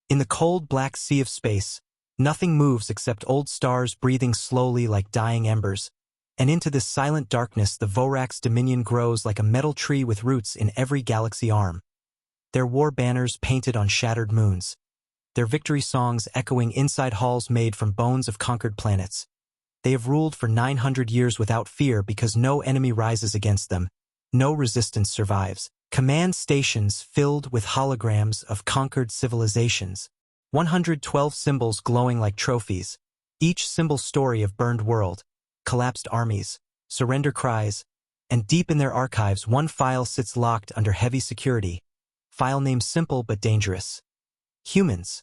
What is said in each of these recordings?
In the cold black sea of space, nothing moves except old stars breathing slowly like dying embers, and into this silent darkness the Vorax dominion grows like a metal tree with roots in every galaxy arm. Their war banners painted on shattered moons. Their victory songs echoing inside halls made from bones of conquered planets. They have ruled for 900 years without fear because no enemy rises against them, no resistance survives. Command stations filled with holograms of conquered civilizations. 112 symbols glowing like trophies, each symbol story of burned world, collapsed armies, surrender cries, and deep in their archives one file sits locked under heavy security. File name simple but dangerous. Humans.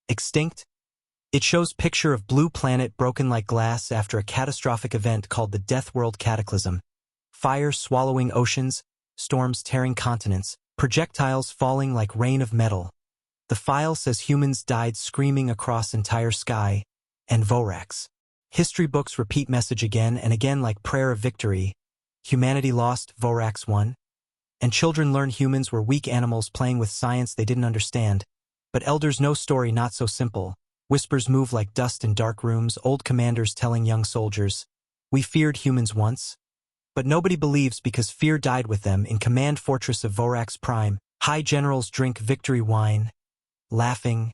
Extinct? It shows picture of blue planet broken like glass after a catastrophic event called the Deathworld Cataclysm. Fire swallowing oceans, storms tearing continents, projectiles falling like rain of metal. The file says humans died screaming across entire sky, and Vorax. History books repeat message again and again like prayer of victory. Humanity lost, Vorax won. And children learn humans were weak animals playing with science they didn't understand. But elders know story not so simple. Whispers move like dust in dark rooms, old commanders telling young soldiers, "We feared humans once." But nobody believes because fear died with them in command fortress of Vorax Prime. High generals drink victory wine, laughing,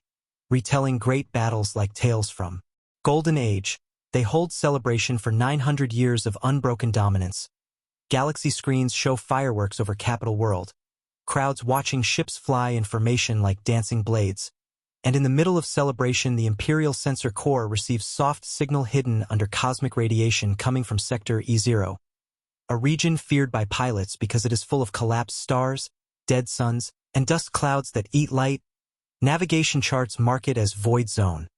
retelling great battles like tales from Golden Age. They hold celebration for 900 years of unbroken dominance. Galaxy screens show fireworks over capital world. Crowds watching ships fly in formation like dancing blades. And in the middle of celebration the Imperial Sensor Core receives soft signal hidden under cosmic radiation coming from Sector E0. A region feared by pilots because it is full of collapsed stars, dead suns, and dust clouds that eat light. Navigation charts mark it as void zone.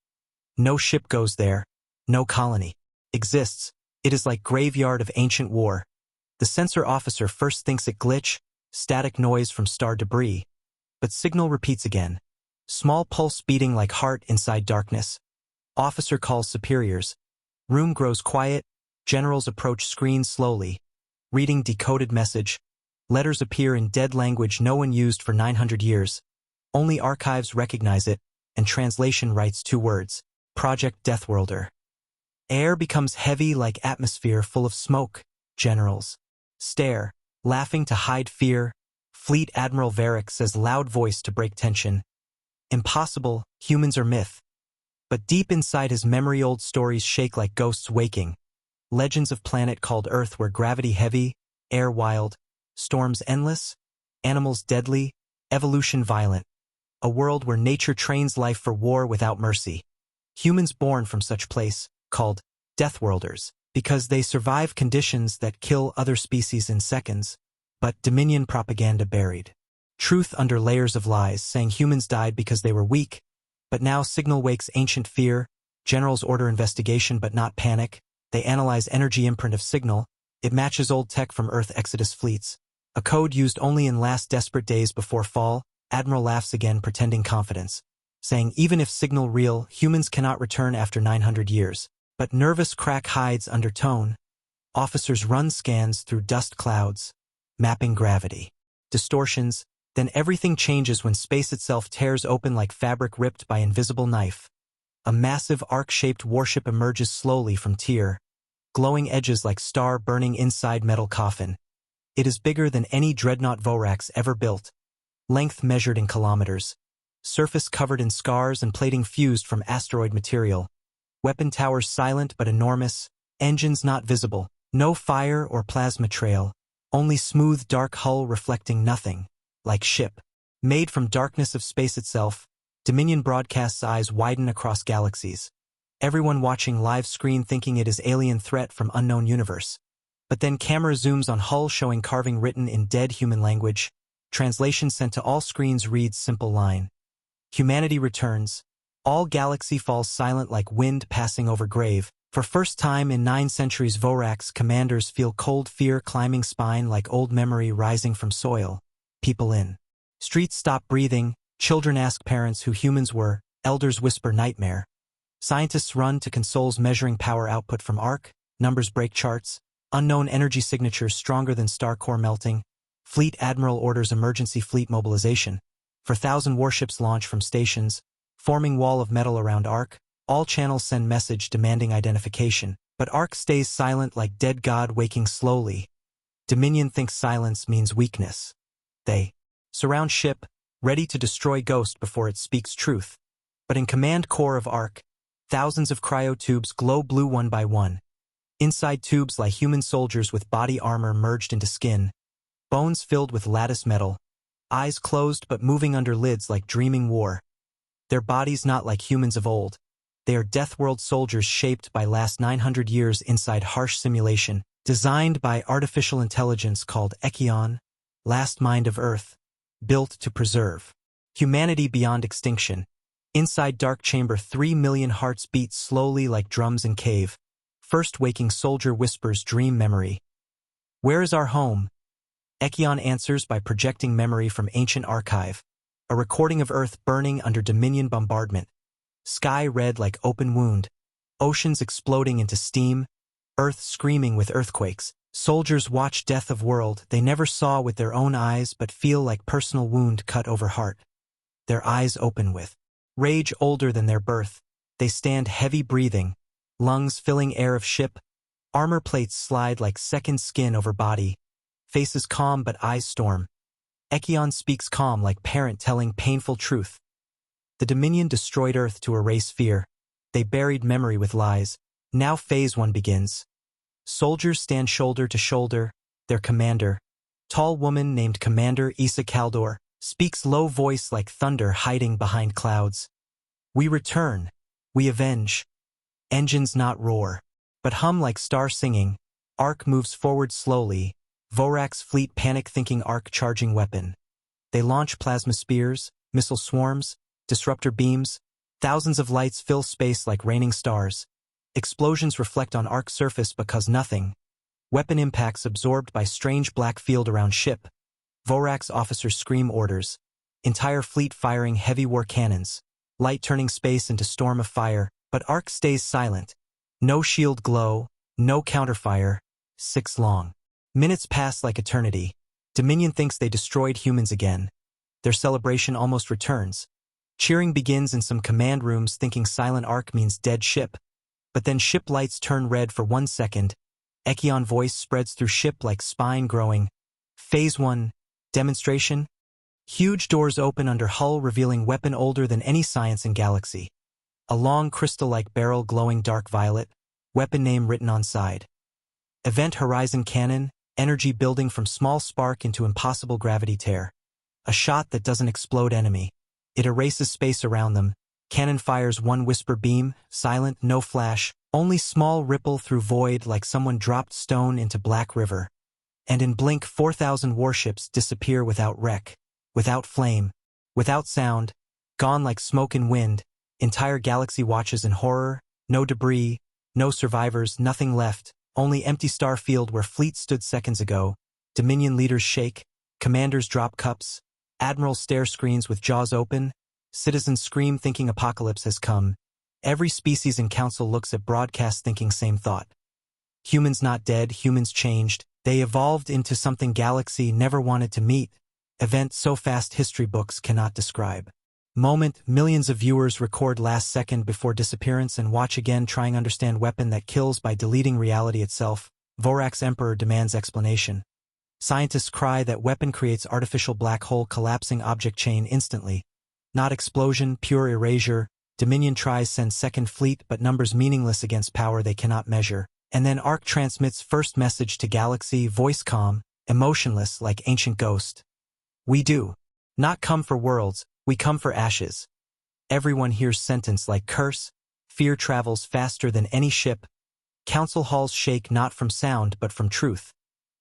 No ship goes there, no colony exists. It is like graveyard of ancient war. The sensor officer first thinks it glitch, static noise from star debris. But signal repeats again. Small pulse beating like heart inside darkness. Officer calls superiors. Room grows quiet. Generals approach screen slowly. Reading decoded message. Letters appear in dead language no one used for 900 years. Only archives recognize it, and translation writes 2 words. Project Deathworlder. Air becomes heavy like atmosphere full of smoke. Generals stare, laughing to hide fear. Fleet Admiral Varric says loud voice to break tension. Impossible, humans are myth. But deep inside his memory old stories shake like ghosts waking. Legends of planet called Earth where gravity heavy, air wild, storms endless, animals deadly, evolution violent. A world where nature trains life for war without mercy. Humans born from such place, called Deathworlders, because they survive conditions that kill other species in seconds, but Dominion propaganda buried. Truth under layers of lies saying humans died because they were weak, but now signal wakes ancient fear. Generals order investigation but not panic. They analyze energy imprint of signal. It matches old tech from Earth Exodus fleets. A code used only in last desperate days before fall. Admiral laughs again pretending confidence, saying even if signal real, humans cannot return after 900 years. But nervous crack hides under tone. Officers run scans through dust clouds, mapping gravity. Distortions, then everything changes when space itself tears open like fabric ripped by invisible knife. A massive arc-shaped warship emerges slowly from tier, glowing edges like star burning inside metal coffin. It is bigger than any dreadnought Vorax ever built. Length measured in kilometers. Surface covered in scars and plating fused from asteroid material. Weapon towers silent but enormous. Engines not visible. No fire or plasma trail. Only smooth dark hull reflecting nothing. Like ship. Made from darkness of space itself, Dominion broadcasts eyes widen across galaxies. Everyone watching live screen thinking it is alien threat from unknown universe. But then camera zooms on hull showing carving written in dead human language. Translation sent to all screens reads simple line. Humanity returns. All galaxy falls silent like wind passing over grave. For first time in 9 centuries Vorax commanders feel cold fear climbing spine like old memory rising from soil. People in streets stop breathing. Children ask parents who humans were. Elders whisper nightmare. Scientists run to consoles measuring power output from arc. Numbers break charts. Unknown energy signatures stronger than star core melting. Fleet Admiral orders emergency fleet mobilization. For 1,000 warships launch from stations. forming wall of metal around Ark. All channels send message demanding identification, but Ark stays silent like dead god waking slowly. Dominion thinks silence means weakness. They surround ship, ready to destroy Ghost before it speaks truth. But in command core of Ark, thousands of cryotubes glow blue one by one. Inside tubes lie human soldiers with body armor merged into skin, bones filled with lattice metal, eyes closed but moving under lids like dreaming war. Their bodies not like humans of old. They are Deathworld soldiers shaped by last 900 years inside harsh simulation, designed by artificial intelligence called Echion, last mind of Earth, built to preserve humanity beyond extinction. Inside dark chamber 3 million hearts beat slowly like drums in cave. First waking soldier whispers dream memory. Where is our home? Echion answers by projecting memory from ancient archive. A recording of Earth burning under Dominion bombardment. Sky red like open wound. Oceans exploding into steam. Earth screaming with earthquakes. Soldiers watch death of world they never saw with their own eyes but feel like personal wound cut over heart. Their eyes open with rage older than their birth. They stand heavy breathing. Lungs filling air of ship. Armor plates slide like second skin over body. Faces calm but eyes storm. Echion speaks calm like parent telling painful truth. The Dominion destroyed Earth to erase fear. They buried memory with lies. Now Phase 1 begins. Soldiers stand shoulder to shoulder. Their commander, tall woman named Commander Issa Kaldor, speaks low voice like thunder hiding behind clouds. We return. We avenge. Engines not roar, but hum like star singing. Ark moves forward slowly. Vorax fleet panic thinking Ark charging weapon. They launch plasma spears, missile swarms, disruptor beams. Thousands of lights fill space like raining stars. Explosions reflect on Ark surface because nothing. Weapon impacts absorbed by strange black field around ship. Vorax officers scream orders. Entire fleet firing heavy war cannons. Light turning space into storm of fire, but Ark stays silent. No shield glow, no counterfire. 6 long minutes pass like eternity. Dominion thinks they destroyed humans again. Their celebration almost returns. Cheering begins in some command rooms thinking silent Ark means dead ship. But then ship lights turn red for 1 second. Echion voice spreads through ship like spine growing. Phase 1. Demonstration. Huge doors open under hull revealing weapon older than any science in galaxy. A long crystal-like barrel glowing dark violet. Weapon name written on side. Event Horizon Cannon. Energy building from small spark into impossible gravity tear. A shot that doesn't explode enemy. It erases space around them. Cannon fires 1 whisper beam, silent, no flash, only small ripple through void like someone dropped stone into black river. And in blink 4,000 warships disappear without wreck, without flame, without sound, gone like smoke and wind. Entire galaxy watches in horror, no debris, no survivors, nothing left, only empty star field where fleet stood seconds ago. Dominion leaders shake, commanders drop cups, admirals stare screens with jaws open, citizens scream thinking apocalypse has come. Every species in council looks at broadcast thinking same thought. Humans not dead, humans changed. They evolved into something galaxy never wanted to meet. Event so fast history books cannot describe. Moment, millions of viewers record last second before disappearance and watch again trying understand weapon that kills by deleting reality itself. Vorax Emperor demands explanation. Scientists cry that weapon creates artificial black hole collapsing object chain instantly. Not explosion, pure erasure. Dominion tries send second fleet but numbers meaningless against power they cannot measure. And then Ark transmits first message to galaxy, voice calm, emotionless like ancient ghost. We do not come for worlds, we come for ashes. Everyone hears sentence like curse. Fear travels faster than any ship. Council halls shake not from sound but from truth.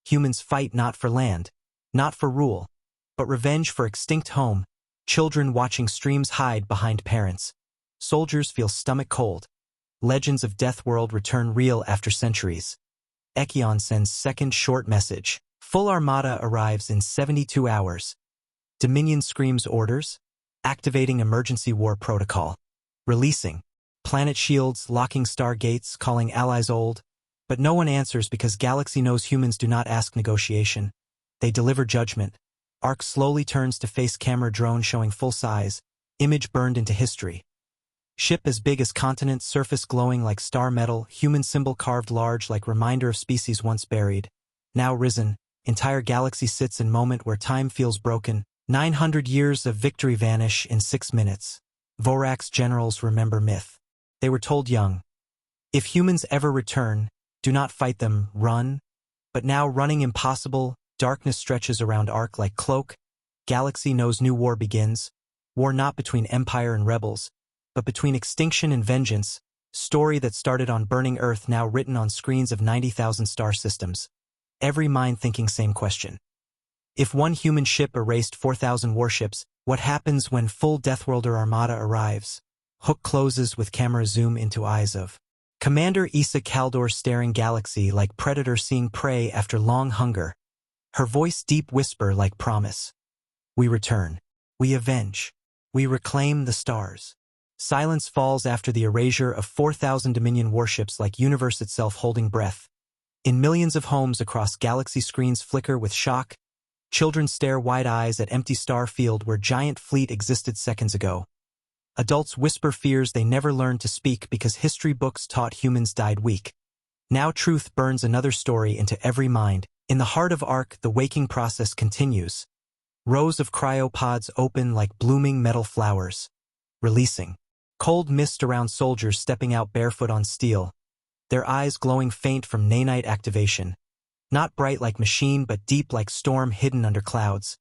Humans fight not for land, not for rule, but revenge for extinct home. Children watching streams hide behind parents. Soldiers feel stomach cold. Legends of Deathworld return real after centuries. Echion sends second short message. Full Armada arrives in 72 hours. Dominion screams orders. Activating emergency war protocol. Releasing planet shields, locking star gates, calling allies old. But no one answers because galaxy knows humans do not ask negotiation. They deliver judgment. Ark slowly turns to face camera drone showing full size. Image burned into history. Ship as big as continent, surface glowing like star metal, human symbol carved large like reminder of species once buried. Now risen, entire galaxy sits in moment where time feels broken. 900 years of victory vanish in 6 minutes. Vorax generals remember myth. They were told young. If humans ever return, do not fight them, run. But now running impossible, darkness stretches around Ark like cloak. Galaxy knows new war begins. War not between Empire and rebels, but between extinction and vengeance. Story that started on burning Earth now written on screens of 90,000 star systems. Every mind thinking same question. If one human ship erased 4,000 warships, what happens when full Deathworlder Armada arrives? Hook closes with camera zoom into eyes of Commander Issa Kaldor staring galaxy like predator seeing prey after long hunger. Her voice deep whisper like promise. We return. We avenge. We reclaim the stars. Silence falls after the erasure of 4,000 Dominion warships like universe itself holding breath. In millions of homes across galaxy screens flicker with shock. Children stare wide eyes at empty star field where giant fleet existed seconds ago. Adults whisper fears they never learned to speak because history books taught humans died weak. Now truth burns another story into every mind. In the heart of Ark, the waking process continues. Rows of cryopods open like blooming metal flowers. Releasing. Cold mist around soldiers stepping out barefoot on steel. Their eyes glowing faint from nanite activation. Not bright like machine but deep like storm hidden under clouds.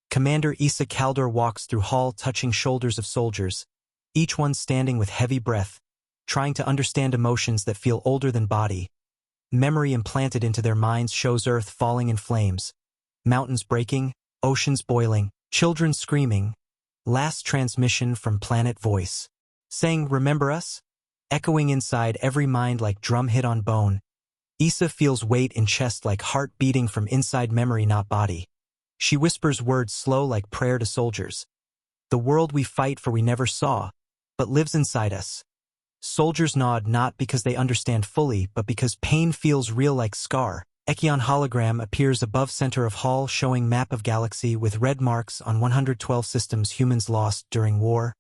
Commander Issa Kaldor walks through hall touching shoulders of soldiers. Each one standing with heavy breath, trying to understand emotions that feel older than body. Memory implanted into their minds shows Earth falling in flames. Mountains breaking, oceans boiling, children screaming. Last transmission from Planet Voice. Saying, remember us? Echoing inside every mind like drum hit on bone. Issa feels weight in chest like heart beating from inside memory not body. She whispers words slow like prayer to soldiers. The world we fight for we never saw, but lives inside us. Soldiers nod not because they understand fully, but because pain feels real like scar. Echion hologram appears above center of hall showing map of galaxy with red marks on 112 systems humans lost during war.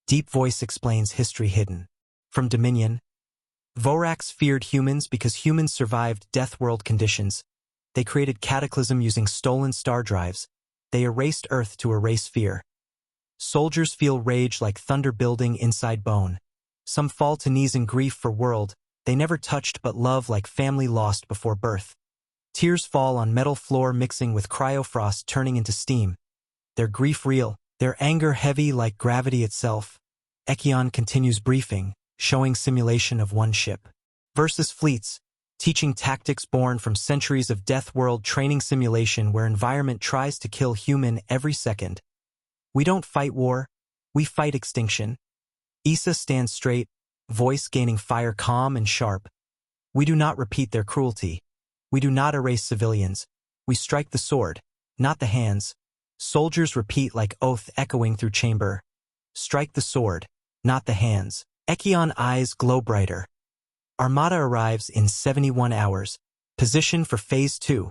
Deep voice explains history hidden. From Dominion. Vorax feared humans because humans survived death world conditions. They created cataclysm using stolen star drives. They erased Earth to erase fear. Soldiers feel rage like thunder building inside bone. Some fall to knees in grief for world they never touched but love like family lost before birth. Tears fall on metal floor mixing with cryofrost turning into steam. Their grief real, their anger heavy like gravity itself. Echion continues briefing, showing simulation of one ship versus fleets, teaching tactics born from centuries of death world training simulation where environment tries to kill human every second. We don't fight war, we fight extinction. Issa stands straight, voice gaining fire calm and sharp. We do not repeat their cruelty. We do not erase civilians. We strike the sword, not the hands. Soldiers repeat like oath echoing through chamber. Strike the sword, not the hands. Echion eyes glow brighter. Armada arrives in 71 hours. Position for Phase 2.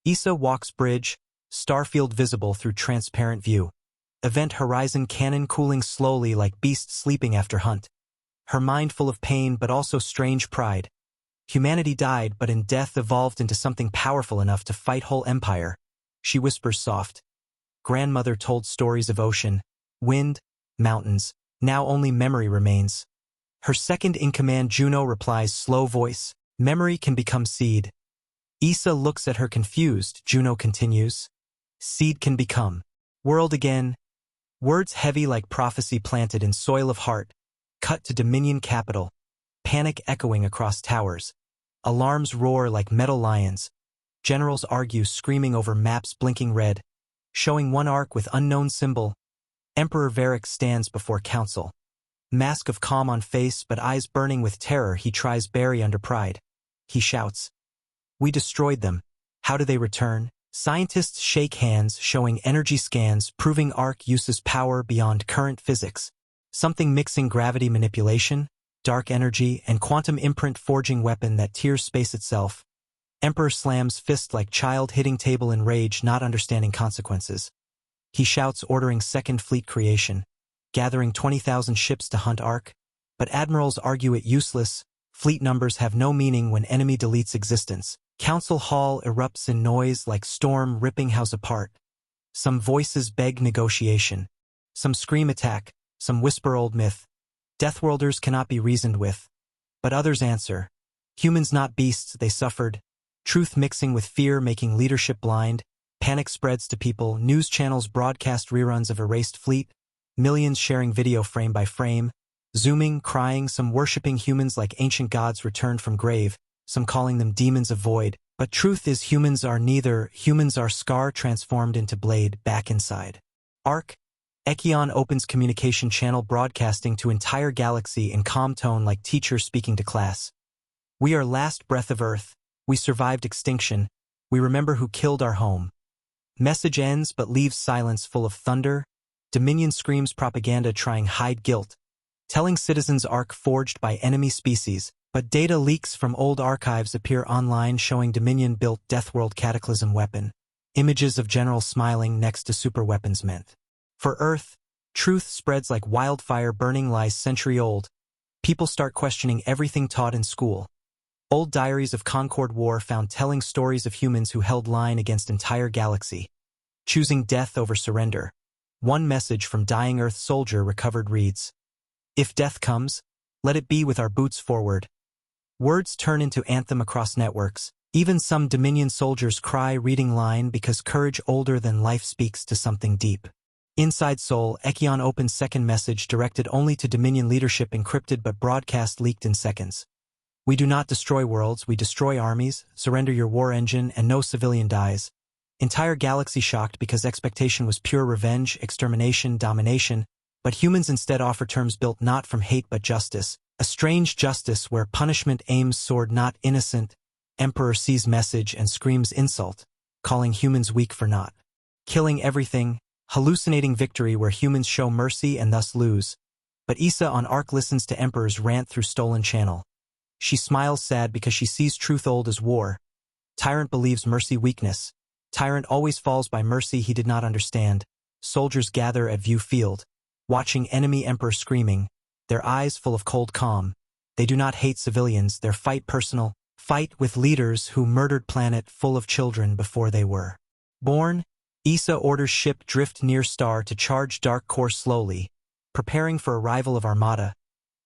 Issa walks bridge, starfield visible through transparent view. Event horizon cannon cooling slowly like beast sleeping after hunt. Her mind full of pain but also strange pride. Humanity died but in death evolved into something powerful enough to fight whole empire. She whispers soft. Grandmother told stories of ocean, wind, mountains. Now only memory remains. Her second-in-command Juno replies slow voice. Memory can become seed. Issa looks at her confused. Juno continues. Seed can become. World again. Words heavy like prophecy planted in soil of heart. Cut to Dominion capital. Panic echoing across towers. Alarms roar like metal lions. Generals argue screaming over maps blinking red. Showing one arc with unknown symbol. Emperor Varric stands before council. Mask of calm on face but eyes burning with terror he tries bury under pride. He shouts. We destroyed them. How do they return? Scientists shake hands showing energy scans proving Ark uses power beyond current physics. Something mixing gravity manipulation, dark energy, and quantum imprint forging weapon that tears space itself. Emperor slams fist like child hitting table in rage not understanding consequences. He shouts ordering second fleet creation. Gathering 20,000 ships to hunt Ark. But admirals argue it useless. Fleet numbers have no meaning when enemy deletes existence. Council hall erupts in noise like storm ripping house apart. Some voices beg negotiation. Some scream attack. Some whisper old myth. Deathworlders cannot be reasoned with. But others answer. Humans not beasts, they suffered. Truth mixing with fear making leadership blind. Panic spreads to people. News channels broadcast reruns of erased fleet. Millions sharing video frame by frame. Zooming, crying, some worshipping humans like ancient gods returned from grave, some calling them demons of void. But truth is humans are neither. Humans are scar transformed into blade back inside. Arc. Echion opens communication channel broadcasting to entire galaxy in calm tone like teacher speaking to class. We are last breath of Earth. We survived extinction. We remember who killed our home. Message ends but leaves silence full of thunder. Dominion screams propaganda trying hide guilt. Telling citizens Arc forged by enemy species. But data leaks from old archives appear online showing Dominion-built Deathworld Cataclysm weapon. Images of generals smiling next to superweapons meant. For Earth, truth spreads like wildfire burning lies century-old. People start questioning everything taught in school. Old diaries of Concord War found telling stories of humans who held line against entire galaxy. Choosing death over surrender. One message from dying Earth soldier recovered reads, "If death comes, let it be with our boots forward." Words turn into anthem across networks. Even some Dominion soldiers cry reading line because courage older than life speaks to something deep. Inside Soul, Echion opens second message directed only to Dominion leadership encrypted but broadcast leaked in seconds. We do not destroy worlds, we destroy armies, surrender your war engine and no civilian dies. Entire galaxy shocked because expectation was pure revenge, extermination, domination, but humans instead offer terms built not from hate but justice. A strange justice where punishment aims sword not innocent. Emperor sees message and screams insult, calling humans weak for naught. Killing everything, hallucinating victory where humans show mercy and thus lose. But Issa on Arc listens to Emperor's rant through stolen channel. She smiles sad because she sees truth old as war. Tyrant believes mercy weakness. Tyrant always falls by mercy he did not understand. Soldiers gather at View Field, watching enemy Emperor screaming, their eyes full of cold calm. They do not hate civilians, their fight personal, fight with leaders who murdered planet full of children before they were born. Issa orders ship drift near star to charge dark core slowly, preparing for arrival of Armada.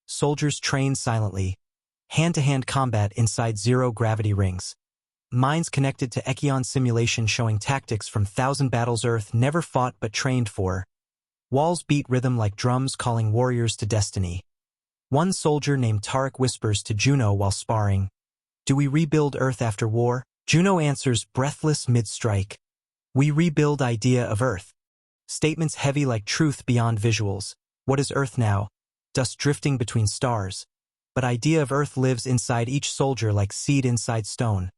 Soldiers train silently. Hand-to-hand combat inside zero-gravity rings. Minds connected to Echion simulation showing tactics from 1,000 battles Earth never fought but trained for. Walls beat rhythm like drums calling warriors to destiny. One soldier named Tarek whispers to Juno while sparring, "Do we rebuild Earth after war?" Juno answers breathless mid-strike. "We rebuild idea of Earth." Statements heavy like truth beyond visuals. What is Earth now? Dust drifting between stars. But idea of Earth lives inside each soldier like seed inside stone.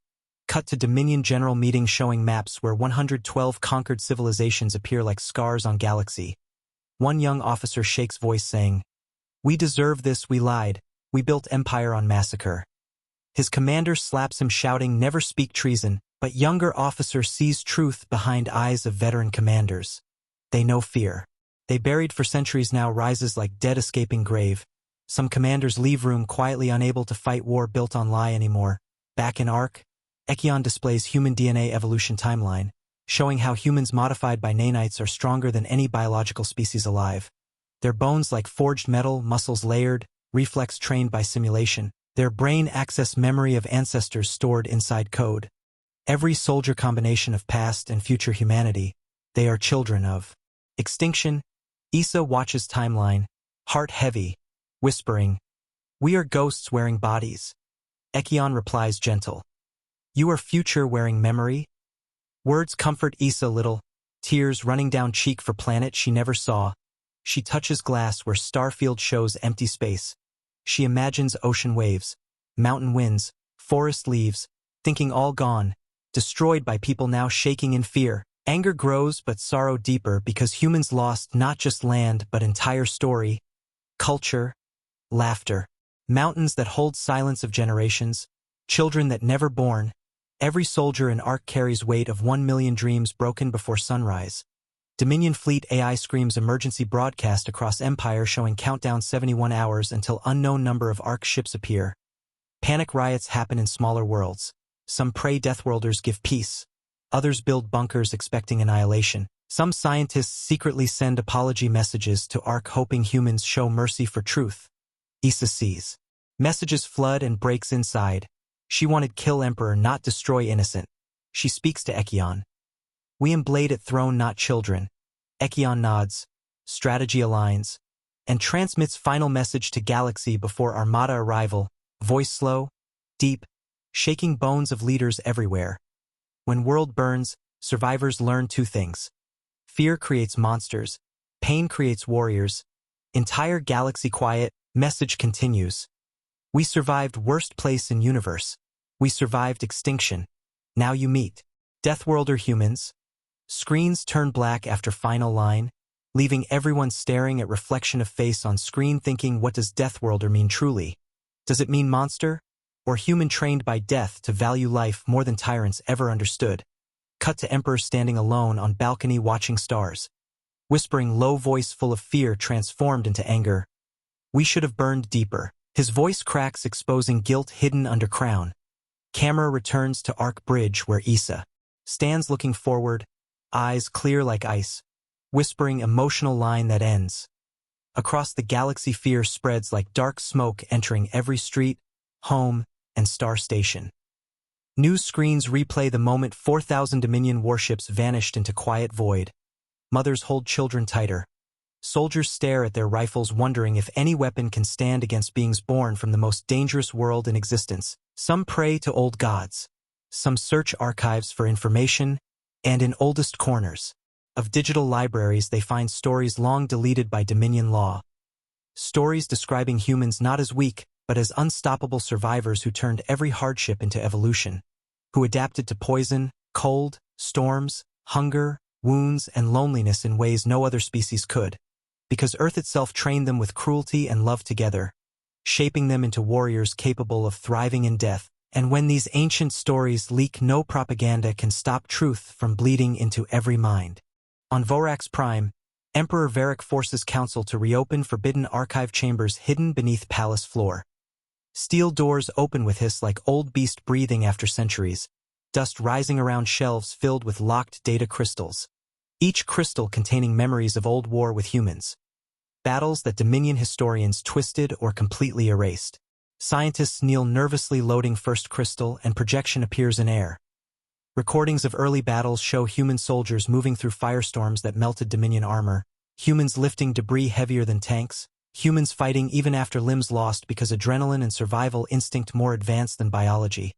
Cut to Dominion General Meeting showing maps where 112 conquered civilizations appear like scars on galaxy. One young officer shakes voice saying, "We deserve this, we lied. We built empire on massacre." His commander slaps him shouting, "Never speak treason," but younger officer sees truth behind eyes of veteran commanders. They know fear. They buried for centuries now rises like dead escaping grave. Some commanders leave room quietly unable to fight war built on lie anymore. Back in Arc, Echion displays human DNA evolution timeline, showing how humans modified by nanites are stronger than any biological species alive. Their bones like forged metal, muscles layered, reflex trained by simulation. Their brain access memory of ancestors stored inside code. Every soldier combination of past and future humanity, they are children of extinction. Issa watches timeline, heart heavy, whispering, "We are ghosts wearing bodies." Echion replies gentle, "You are future wearing memory?" Words comfort Issa little, tears running down cheek for planet she never saw. She touches glass where starfield shows empty space. She imagines ocean waves, mountain winds, forest leaves, thinking all gone, destroyed by people now shaking in fear. Anger grows but sorrow deeper because humans lost not just land but entire story, culture, laughter. Mountains that hold silence of generations, children that never born. Every soldier in Arc carries weight of 1 million dreams broken before sunrise. Dominion Fleet AI screams emergency broadcast across Empire showing countdown 71 hours until unknown number of ARC ships appear. Panic riots happen in smaller worlds. Some pray Deathworlders give peace. Others build bunkers expecting annihilation. Some scientists secretly send apology messages to ARC hoping humans show mercy for truth. Issa sees. Messages flood and breaks inside. She wanted kill Emperor, not destroy innocent. She speaks to Ekion. We emblade at throne, not children. Ekion nods. Strategy aligns. And transmits final message to Galaxy before Armada arrival. Voice slow, deep, shaking bones of leaders everywhere. When world burns, survivors learn two things. Fear creates monsters. Pain creates warriors. Entire galaxy quiet, message continues. We survived worst place in universe. We survived extinction. Now you meet. Deathworlder humans. Screens turn black after final line, leaving everyone staring at reflection of face on screen thinking, what does Deathworlder mean truly? Does it mean monster? Or human trained by death to value life more than tyrants ever understood? Cut to Emperor standing alone on balcony watching stars. Whispering low voice full of fear transformed into anger. We should have burned deeper. His voice cracks exposing guilt hidden under crown. Camera returns to Arc Bridge where Issa stands looking forward, eyes clear like ice, whispering emotional line that ends. Across the galaxy fear spreads like dark smoke entering every street, home, and star station. News screens replay the moment 4,000 Dominion warships vanished into quiet void. Mothers hold children tighter. Soldiers stare at their rifles wondering if any weapon can stand against beings born from the most dangerous world in existence. Some pray to old gods. Some search archives for information, and in oldest corners of digital libraries they find stories long deleted by Dominion law. Stories describing humans not as weak, but as unstoppable survivors who turned every hardship into evolution, who adapted to poison, cold, storms, hunger, wounds, and loneliness in ways no other species could, because Earth itself trained them with cruelty and love together, shaping them into warriors capable of thriving in death. And when these ancient stories leak, no propaganda can stop truth from bleeding into every mind. On Vorax Prime, Emperor Varric forces Council to reopen forbidden archive chambers hidden beneath palace floor. Steel doors open with hiss like old beast breathing after centuries, dust rising around shelves filled with locked data crystals, each crystal containing memories of old war with humans. Battles that Dominion historians twisted or completely erased. Scientists kneel nervously loading first crystal and projection appears in air. Recordings of early battles show human soldiers moving through firestorms that melted Dominion armor, humans lifting debris heavier than tanks, humans fighting even after limbs lost because adrenaline and survival instinct more advanced than biology.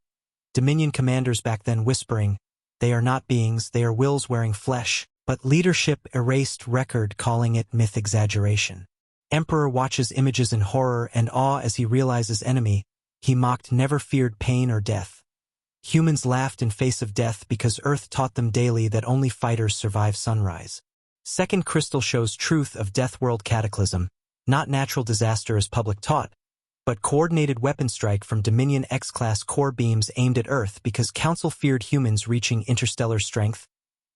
Dominion commanders back then whispering, they are not beings, they are wills wearing flesh, but leadership erased record calling it myth exaggeration. Emperor watches images in horror and awe as he realizes enemy. He mocked never feared pain or death. Humans laughed in face of death because Earth taught them daily that only fighters survive sunrise. Second crystal shows truth of Deathworld cataclysm, not natural disaster as public taught, but coordinated weapon strike from Dominion X-class core beams aimed at Earth because Council feared humans reaching interstellar strength.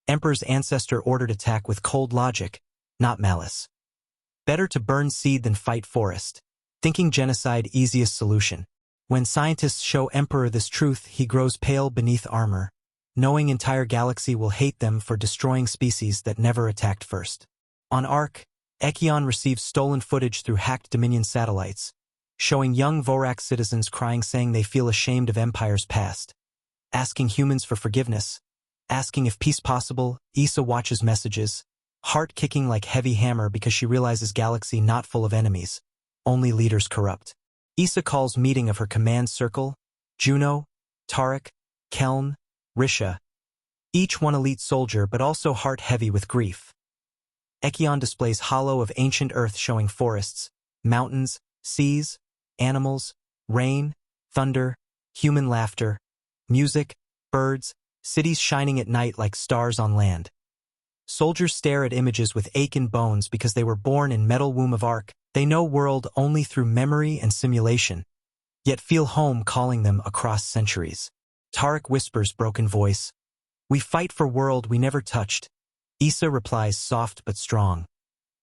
Emperor's ancestor ordered attack with cold logic, not malice. Better to burn seed than fight forest. Thinking genocide easiest solution. When scientists show Emperor this truth, he grows pale beneath armor, knowing entire galaxy will hate them for destroying species that never attacked first. On Ark, Ekion receives stolen footage through hacked Dominion satellites, showing young Vorax citizens crying saying they feel ashamed of Empire's past. Asking humans for forgiveness. Asking if peace possible, Issa watches messages, heart kicking like heavy hammer because she realizes galaxy not full of enemies, only leaders corrupt. Issa calls meeting of her command circle, Juno, Tarek, Keln, Risha, each one elite soldier but also heart heavy with grief. Ekion displays hollow of ancient Earth showing forests, mountains, seas, animals, rain, thunder, human laughter, music, birds, cities shining at night like stars on land. Soldiers stare at images with ache in bones because they were born in metal womb of Ark. They know world only through memory and simulation, yet feel home calling them across centuries. Tarek whispers broken voice. We fight for world we never touched. Issa replies soft but strong.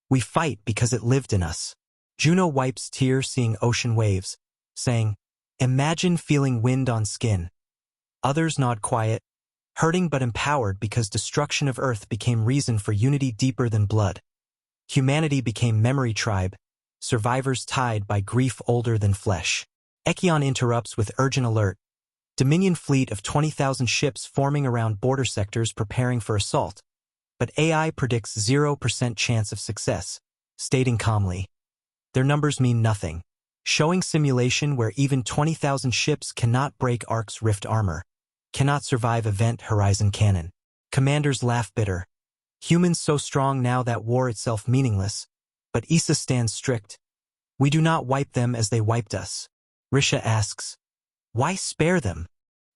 We fight because it lived in us. Juno wipes tears seeing ocean waves, saying, imagine feeling wind on skin. Others nod quiet, hurting but empowered because destruction of Earth became reason for unity deeper than blood. Humanity became memory tribe, survivors tied by grief older than flesh. Echion interrupts with urgent alert. Dominion fleet of 20,000 ships forming around border sectors preparing for assault. But AI predicts 0% chance of success, stating calmly. Their numbers mean nothing, showing simulation where even 20,000 ships cannot break Ark's rift armor, cannot survive Event Horizon cannon. Commanders laugh bitter. Humans so strong now that war itself meaningless. But Issa stands strict. We do not wipe them as they wiped us. Risha asks, why spare them?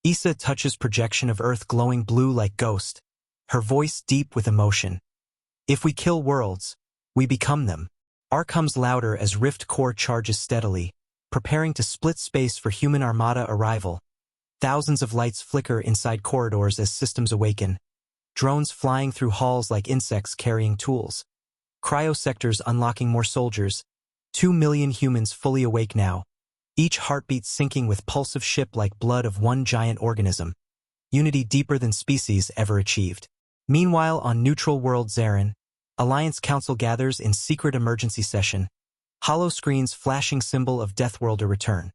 Issa touches projection of Earth glowing blue like ghost, her voice deep with emotion. If we kill worlds, we become them. Arc hums louder as Rift Core charges steadily, preparing to split space for human Armada arrival. Thousands of lights flicker inside corridors as systems awaken. Drones flying through halls like insects carrying tools. Cryosectors unlocking more soldiers. 2 million humans fully awake now. Each heartbeat syncing with pulse of ship like blood of one giant organism. Unity deeper than species ever achieved. Meanwhile, on neutral world Zarin, Alliance Council gathers in secret emergency session. Hollow screens flashing symbol of Deathworlder return.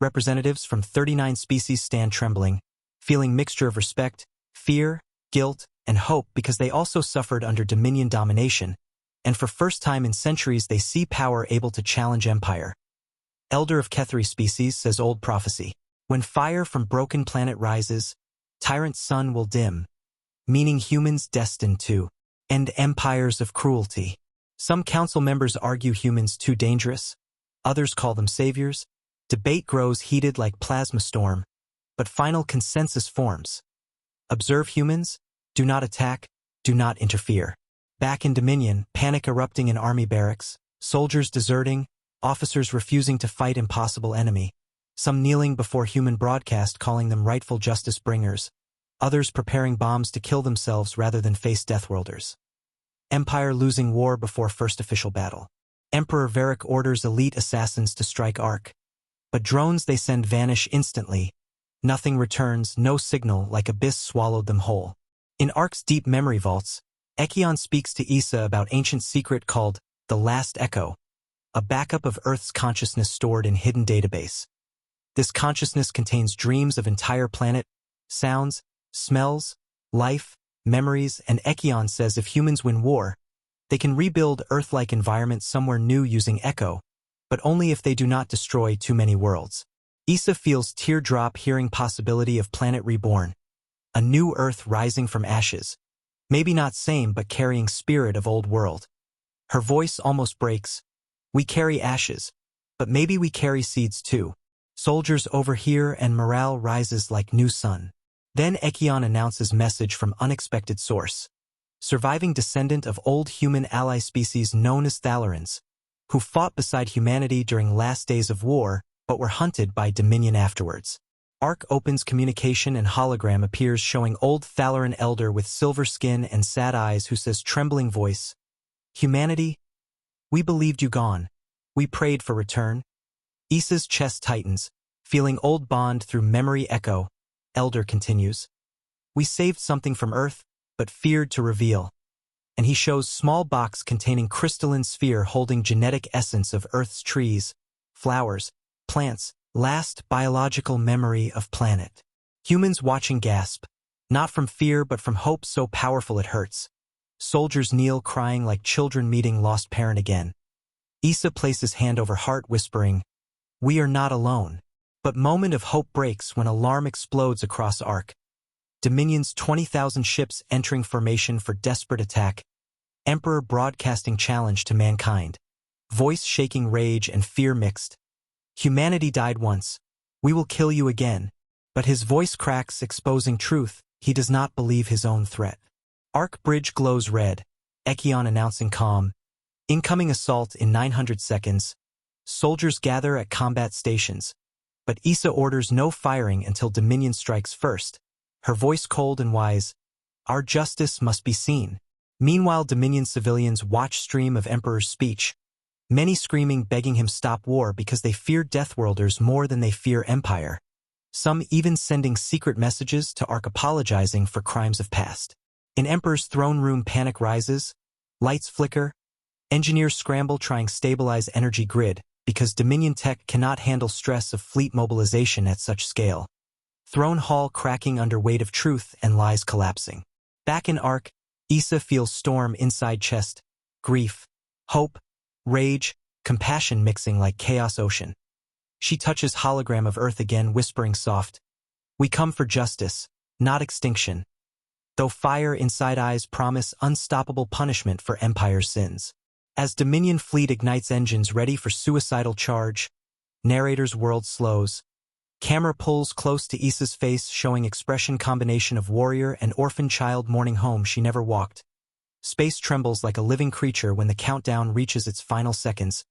Representatives from 39 species stand trembling, feeling mixture of respect, fear, guilt, and hope because they also suffered under Dominion domination, and for first time in centuries they see power able to challenge empire. Elder of Kethri species says old prophecy. When fire from broken planet rises, tyrant's sun will dim, meaning humans destined to end empires of cruelty. Some council members argue humans too dangerous, others call them saviors. Debate grows heated like plasma storm, but final consensus forms. Observe humans, do not attack, do not interfere. Back in Dominion, panic erupting in army barracks, soldiers deserting, officers refusing to fight impossible enemy, some kneeling before human broadcast calling them rightful justice bringers, others preparing bombs to kill themselves rather than face Deathworlders. Empire losing war before first official battle. Emperor Varric orders elite assassins to strike Ark. But drones they send vanish instantly. Nothing returns, no signal, like abyss swallowed them whole. In Ark's deep memory vaults, Echion speaks to Issa about ancient secret called the Last Echo, a backup of Earth's consciousness stored in hidden database. This consciousness contains dreams of entire planet, sounds, smells, life, memories, and Echion says if humans win war, they can rebuild Earth-like environments somewhere new using Echo, but only if they do not destroy too many worlds. Issa feels teardrop hearing possibility of planet reborn, a new Earth rising from ashes, maybe not same but carrying spirit of old world. Her voice almost breaks. We carry ashes, but maybe we carry seeds too. Soldiers overhear and morale rises like new sun. Then Echion announces message from unexpected source. Surviving descendant of old human ally species known as Thalorans, who fought beside humanity during last days of war, but were hunted by Dominion afterwards. Ark opens communication and hologram appears showing old Thaloran elder with silver skin and sad eyes who says trembling voice, humanity, we believed you gone. We prayed for return. Issa's chest tightens, feeling old bond through memory echo. Elder continues. We saved something from Earth, but feared to reveal. And he shows small box containing crystalline sphere holding genetic essence of Earth's trees, flowers, plants, last biological memory of planet. Humans watching gasp, not from fear but from hope so powerful it hurts. Soldiers kneel crying like children meeting lost parent again. Issa places hand over heart whispering, we are not alone. But moment of hope breaks when alarm explodes across Ark. Dominion's 20,000 ships entering formation for desperate attack. Emperor broadcasting challenge to mankind. Voice shaking rage and fear mixed. Humanity died once. We will kill you again. But his voice cracks exposing truth. He does not believe his own threat. Ark bridge glows red. Echion announcing calm. Incoming assault in 900 seconds. Soldiers gather at combat stations. But Issa orders no firing until Dominion strikes first. Her voice cold and wise. Our justice must be seen. Meanwhile, Dominion civilians watch stream of Emperor's speech, many screaming begging him stop war because they fear Deathworlders more than they fear Empire. Some even sending secret messages to Ark apologizing for crimes of past. In Emperor's throne room, panic rises, lights flicker, engineers scramble trying stabilize energy grid because Dominion tech cannot handle stress of fleet mobilization at such scale. Throne hall cracking under weight of truth and lies collapsing. Back in Ark, Issa feels storm inside chest, grief, hope, rage, compassion mixing like chaos ocean. She touches hologram of Earth again, whispering soft, "We come for justice, not extinction." Though fire inside eyes promise unstoppable punishment for Empire's sins. As Dominion fleet ignites engines ready for suicidal charge, narrator's world slows. Camera pulls close to Issa's face, showing expression combination of warrior and orphan child mourning home she never walked. Space trembles like a living creature when the countdown reaches its final seconds.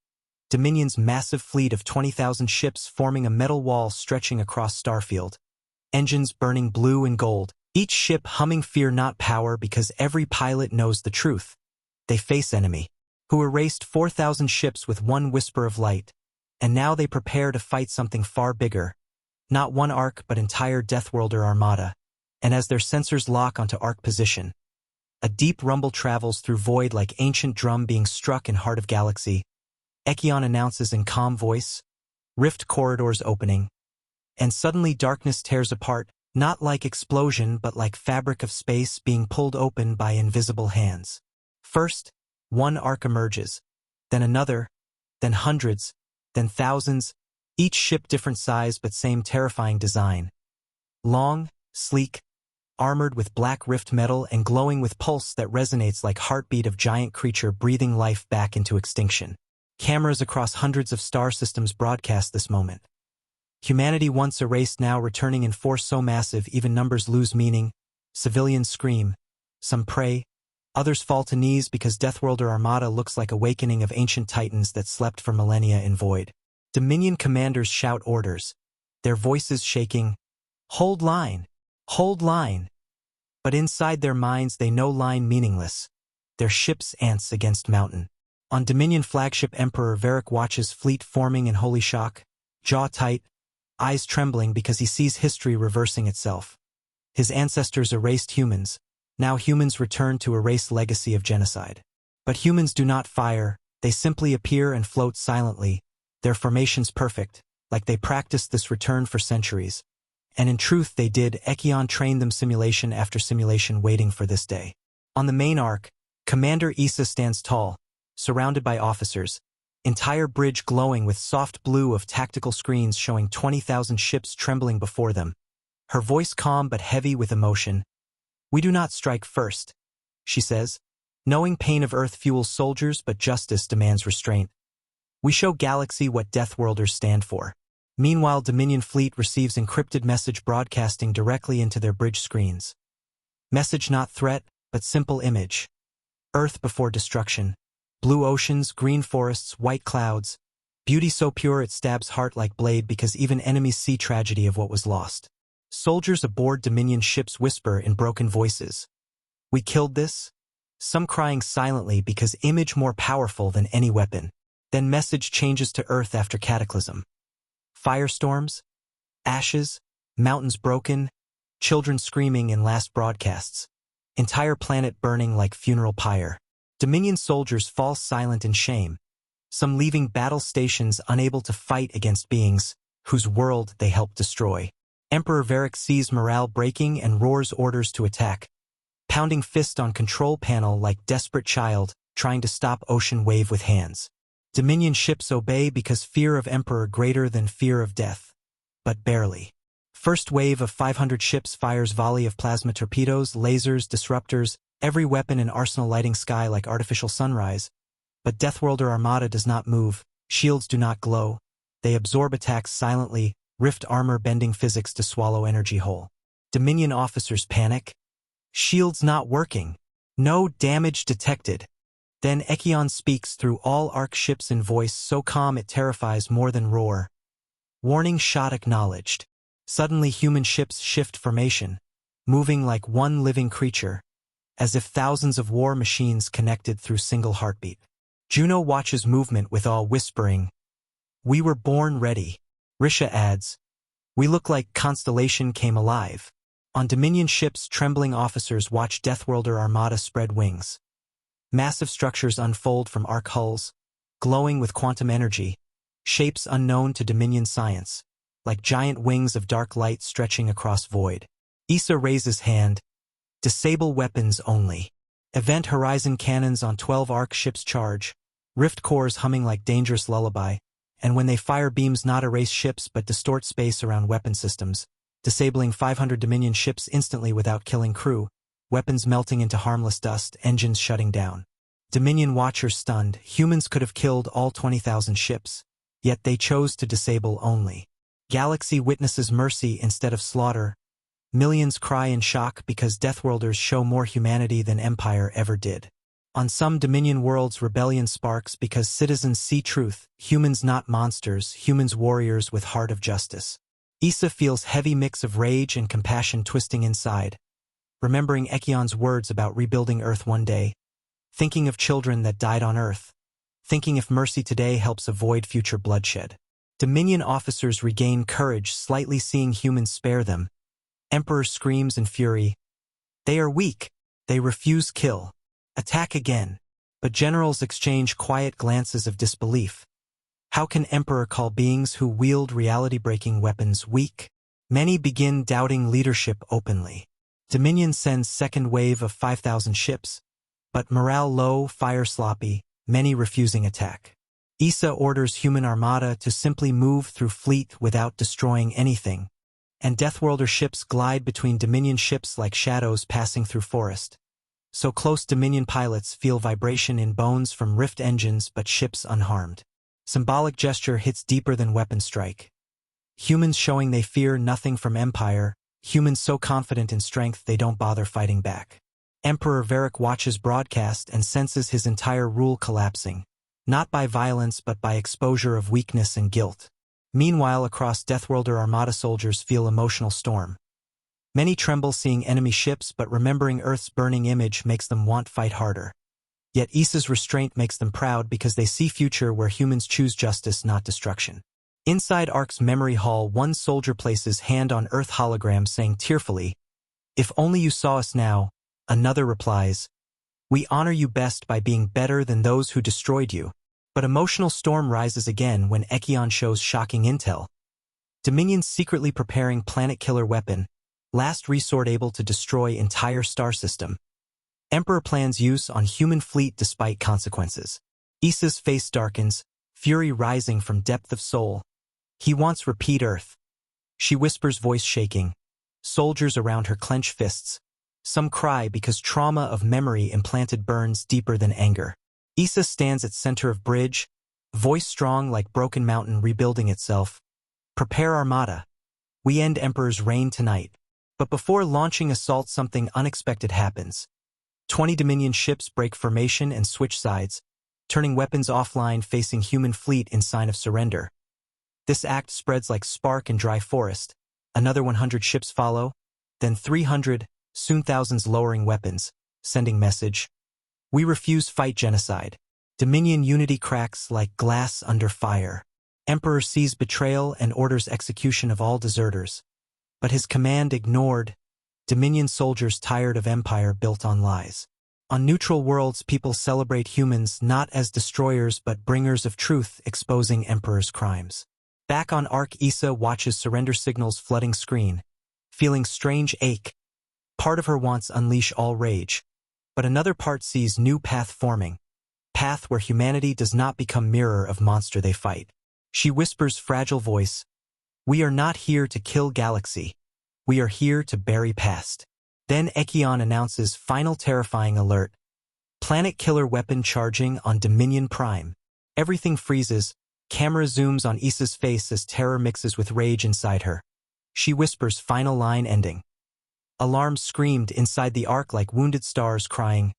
Dominion's massive fleet of 20,000 ships forming a metal wall stretching across Starfield. Engines burning blue and gold, each ship humming fear not power because every pilot knows the truth. They face enemy, who erased 4,000 ships with one whisper of light, and now they prepare to fight something far bigger. Not one Ark but entire Deathworlder armada, and as their sensors lock onto Ark position, a deep rumble travels through void like ancient drum being struck in heart of galaxy. Echion announces in calm voice, rift corridors opening, and suddenly darkness tears apart, not like explosion but like fabric of space being pulled open by invisible hands. First, one Ark emerges, then another, then hundreds, then thousands, each ship different size but same terrifying design. Long, sleek, armored with black rift metal and glowing with pulse that resonates like heartbeat of giant creature breathing life back into extinction. Cameras across hundreds of star systems broadcast this moment. Humanity once erased now returning in force so massive even numbers lose meaning. Civilians scream. Some pray. Others fall to knees because Deathworlder Armada looks like awakening of ancient titans that slept for millennia in void. Dominion commanders shout orders, their voices shaking. Hold line! Hold line! But inside their minds they know line meaningless. Their ships ants against mountain. On Dominion flagship Emperor Varric watches fleet forming in holy shock, jaw tight, eyes trembling because he sees history reversing itself. His ancestors erased humans. Now humans return to erase legacy of genocide. But humans do not fire, they simply appear and float silently, their formations perfect, like they practiced this return for centuries. And in truth they did. Echion trained them simulation after simulation waiting for this day. On the main Ark, Commander Issa stands tall, surrounded by officers, entire bridge glowing with soft blue of tactical screens showing 20,000 ships trembling before them. Her voice calm but heavy with emotion. "We do not strike first," she says. "Knowing pain of Earth fuels soldiers but justice demands restraint. We show galaxy what Deathworlders stand for." Meanwhile, Dominion fleet receives encrypted message broadcasting directly into their bridge screens. Message not threat, but simple image. Earth before destruction. Blue oceans, green forests, white clouds. Beauty so pure it stabs heart like blade because even enemies see tragedy of what was lost. Soldiers aboard Dominion ships whisper in broken voices. "We killed this?" Some crying silently because image more powerful than any weapon. Then message changes to Earth after cataclysm. Firestorms, ashes, mountains broken, children screaming in last broadcasts. Entire planet burning like funeral pyre. Dominion soldiers fall silent in shame, some leaving battle stations unable to fight against beings whose world they helped destroy. Emperor Varric sees morale breaking and roars orders to attack, pounding fist on control panel like desperate child trying to stop ocean wave with hands. Dominion ships obey because fear of Emperor greater than fear of death, but barely. First wave of 500 ships fires volley of plasma torpedoes, lasers, disruptors, every weapon and arsenal lighting sky like artificial sunrise. But Deathworlder Armada does not move, shields do not glow. They absorb attacks silently, rift armor bending physics to swallow energy whole. Dominion officers panic. Shields not working. No damage detected. Then Echion speaks through all Ark ships in voice so calm it terrifies more than roar. Warning shot acknowledged. Suddenly human ships shift formation, moving like one living creature. as if thousands of war machines connected through single heartbeat. Juno watches movement with awe, whispering, "We were born ready." Risha adds, "We look like Constellation came alive." On Dominion ships, trembling officers watch Deathworlder Armada spread wings. Massive structures unfold from arc hulls, glowing with quantum energy, shapes unknown to Dominion science, like giant wings of dark light stretching across void. Issa raises hand. Disable weapons only. Event Horizon cannons on 12 arc ships charge, rift cores humming like dangerous lullaby, and when they fire, beams not erase ships but distort space around weapon systems, disabling 500 Dominion ships instantly without killing crew, weapons melting into harmless dust, engines shutting down. Dominion watchers stunned. Humans could have killed all 20,000 ships, yet they chose to disable only. Galaxy witnesses mercy instead of slaughter. Millions cry in shock because Deathworlders show more humanity than Empire ever did. On some Dominion worlds, rebellion sparks because citizens see truth, humans not monsters, humans warriors with heart of justice. Issa feels heavy mix of rage and compassion twisting inside, remembering Ekion's words about rebuilding Earth one day, thinking of children that died on Earth, thinking if mercy today helps avoid future bloodshed. Dominion officers regain courage, slightly seeing humans spare them. Emperor screams in fury, "They are weak. They refuse kill. Attack again." But generals exchange quiet glances of disbelief. How can Emperor call beings who wield reality-breaking weapons weak? Many begin doubting leadership openly. Dominion sends second wave of 5,000 ships, but morale low, fire sloppy, many refusing attack. Issa orders human armada to simply move through fleet without destroying anything, and Deathworlder ships glide between Dominion ships like shadows passing through forest. So close Dominion pilots feel vibration in bones from rift engines but ships unharmed. Symbolic gesture hits deeper than weapon strike. Humans showing they fear nothing from Empire, humans so confident in strength they don't bother fighting back. Emperor Varric watches broadcast and senses his entire rule collapsing, not by violence but by exposure of weakness and guilt. Meanwhile, across Deathworlder Armada, soldiers feel emotional storm. Many tremble seeing enemy ships, but remembering Earth's burning image makes them want fight harder. Yet Issa's restraint makes them proud because they see future where humans choose justice, not destruction. Inside Ark's memory hall, one soldier places hand on Earth hologram saying tearfully, "If only you saw us now." Another replies, "We honor you best by being better than those who destroyed you." But emotional storm rises again when Ekion shows shocking intel. Dominion's secretly preparing planet-killer weapon, last resort able to destroy entire star system. Emperor plans use on human fleet despite consequences. Issa's face darkens, fury rising from depth of soul. He wants repeat Earth. She whispers, voice shaking. Soldiers around her clench fists. Some cry because trauma of memory implanted burns deeper than anger. Issa stands at center of bridge, voice strong like broken mountain rebuilding itself. "Prepare Armada. We end Emperor's reign tonight." But before launching assault, something unexpected happens. 20 Dominion ships break formation and switch sides, turning weapons offline, facing human fleet in sign of surrender. This act spreads like spark in dry forest. Another 100 ships follow, then 300, soon thousands lowering weapons, sending message. "We refuse fight genocide." Dominion unity cracks like glass under fire. Emperor sees betrayal and orders execution of all deserters. But his command ignored. Dominion soldiers tired of Empire built on lies. On neutral worlds, people celebrate humans not as destroyers but bringers of truth, exposing Emperor's crimes. Back on Ark, Issa watches surrender signals flooding screen, feeling strange ache. Part of her wants unleash all rage, but another part sees new path forming. Path where humanity does not become mirror of monster they fight. She whispers, fragile voice, "We are not here to kill galaxy. We are here to bury past." Then Ekion announces final terrifying alert. Planet killer weapon charging on Dominion Prime. Everything freezes. Camera zooms on Issa's face as terror mixes with rage inside her. She whispers, final line ending. Alarms screamed inside the Ark like wounded stars crying.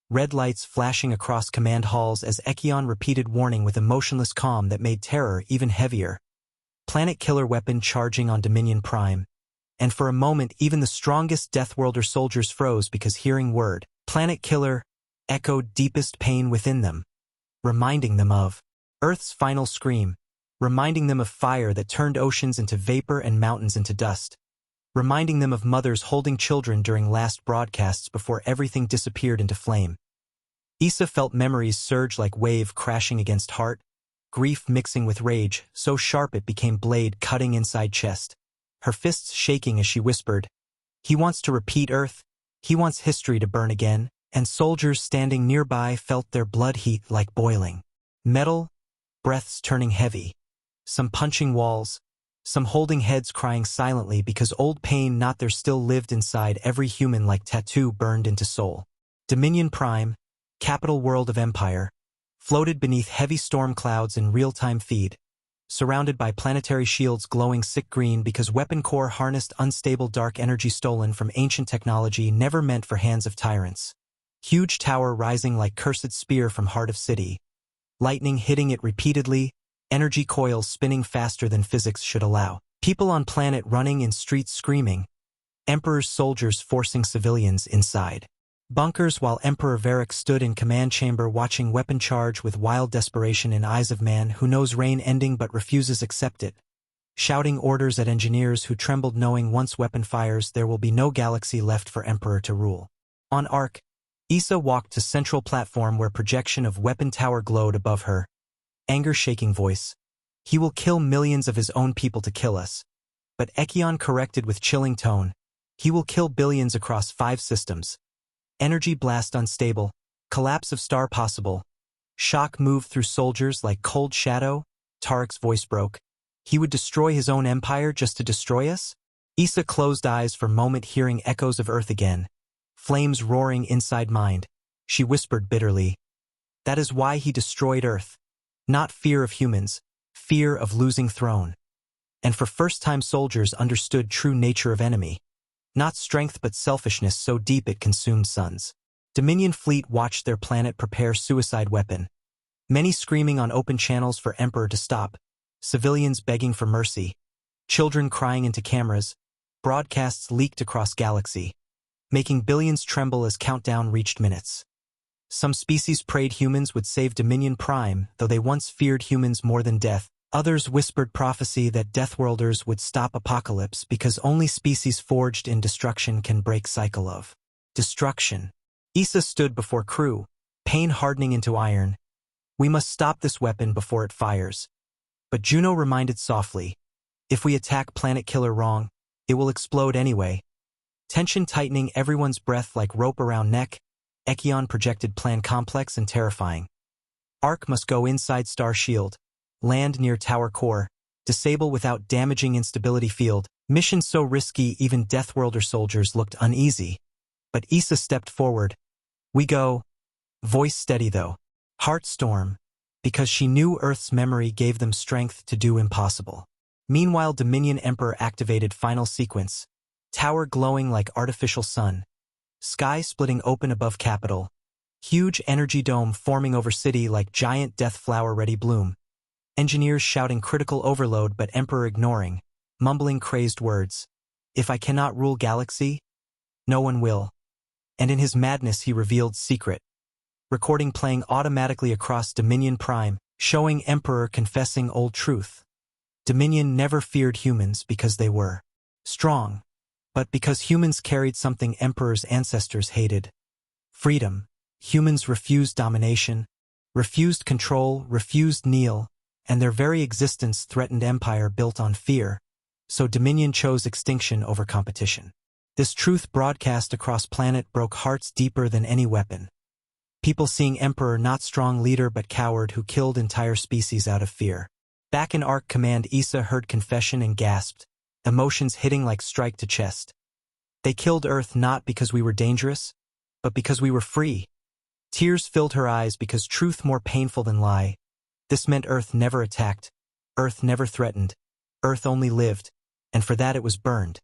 Red lights flashing across command halls as Ekion repeated warning with emotionless calm that made terror even heavier. Planet killer weapon charging on Dominion Prime. And for a moment, even the strongest Deathworlder soldiers froze because hearing word, Planet Killer echoed deepest pain within them, reminding them of Earth's final scream, reminding them of fire that turned oceans into vapor and mountains into dust, reminding them of mothers holding children during last broadcasts before everything disappeared into flame. Issa felt memories surge like wave crashing against heart, grief mixing with rage, so sharp it became blade cutting inside chest. Her fists shaking as she whispered, "He wants to repeat Earth, he wants history to burn again," and soldiers standing nearby felt their blood heat like boiling. Metal, breaths turning heavy. Some punching walls, some holding heads crying silently because old pain not there still lived inside every human like tattoo burned into soul. Dominion Prime, capital world of Empire, floated beneath heavy storm clouds in real-time feed, surrounded by planetary shields glowing sick green because weapon core harnessed unstable dark energy stolen from ancient technology never meant for hands of tyrants. Huge tower rising like cursed spear from heart of city. Lightning hitting it repeatedly, energy coils spinning faster than physics should allow. People on planet running in streets screaming. Emperor's soldiers forcing civilians inside bunkers while Emperor Varric stood in command chamber watching weapon charge with wild desperation in eyes of man who knows reign ending but refuses accept it. Shouting orders at engineers who trembled knowing once weapon fires there will be no galaxy left for Emperor to rule. On Ark, Issa walked to central platform where projection of weapon tower glowed above her. Anger-shaking voice. "He will kill millions of his own people to kill us." But Ekion corrected with chilling tone. "He will kill billions across 5 systems. Energy blast unstable. Collapse of star possible." Shock moved through soldiers like cold shadow. Tarek's voice broke. "He would destroy his own empire just to destroy us?" Issa closed eyes for a moment hearing echoes of Earth again. Flames roaring inside mind. She whispered bitterly. "That is why he destroyed Earth. Not fear of humans, fear of losing throne." And for first-time soldiers understood true nature of enemy. Not strength but selfishness so deep it consumed suns. Dominion fleet watched their planet prepare suicide weapon. Many screaming on open channels for Emperor to stop. Civilians begging for mercy. Children crying into cameras. Broadcasts leaked across galaxy, making billions tremble as countdown reached minutes. Some species prayed humans would save Dominion Prime, though they once feared humans more than death. Others whispered prophecy that Deathworlders would stop apocalypse because only species forged in destruction can break cycle of destruction. Issa stood before crew, pain hardening into iron. "We must stop this weapon before it fires." But Juno reminded softly, "If we attack Planet Killer wrong, it will explode anyway." Tension tightening everyone's breath like rope around neck, Ekion projected plan complex and terrifying. Ark must go inside star shield. Land near tower core, disable without damaging instability field. Mission so risky even Deathworlder soldiers looked uneasy. But Issa stepped forward. "We go." Voice steady though. Heart storm, because she knew Earth's memory gave them strength to do impossible. Meanwhile Dominion Emperor activated final sequence. Tower glowing like artificial sun. Sky splitting open above capital. Huge energy dome forming over city like giant death flower ready bloom. Engineers shouting critical overload but Emperor ignoring, mumbling crazed words. "If I cannot rule galaxy, no one will." And in his madness he revealed secret. Recording playing automatically across Dominion Prime, showing Emperor confessing old truth. Dominion never feared humans because they were strong, but because humans carried something Emperor's ancestors hated. Freedom. Humans refused domination, refused control, refused kneel, and their very existence threatened empire built on fear, so Dominion chose extinction over competition. This truth broadcast across planet broke hearts deeper than any weapon. People seeing Emperor not strong leader but coward who killed entire species out of fear. Back in Ark Command Issa heard confession and gasped, emotions hitting like strike to chest. "They killed Earth not because we were dangerous, but because we were free." Tears filled her eyes because truth more painful than lie. This meant Earth never attacked, Earth never threatened, Earth only lived, and for that it was burned.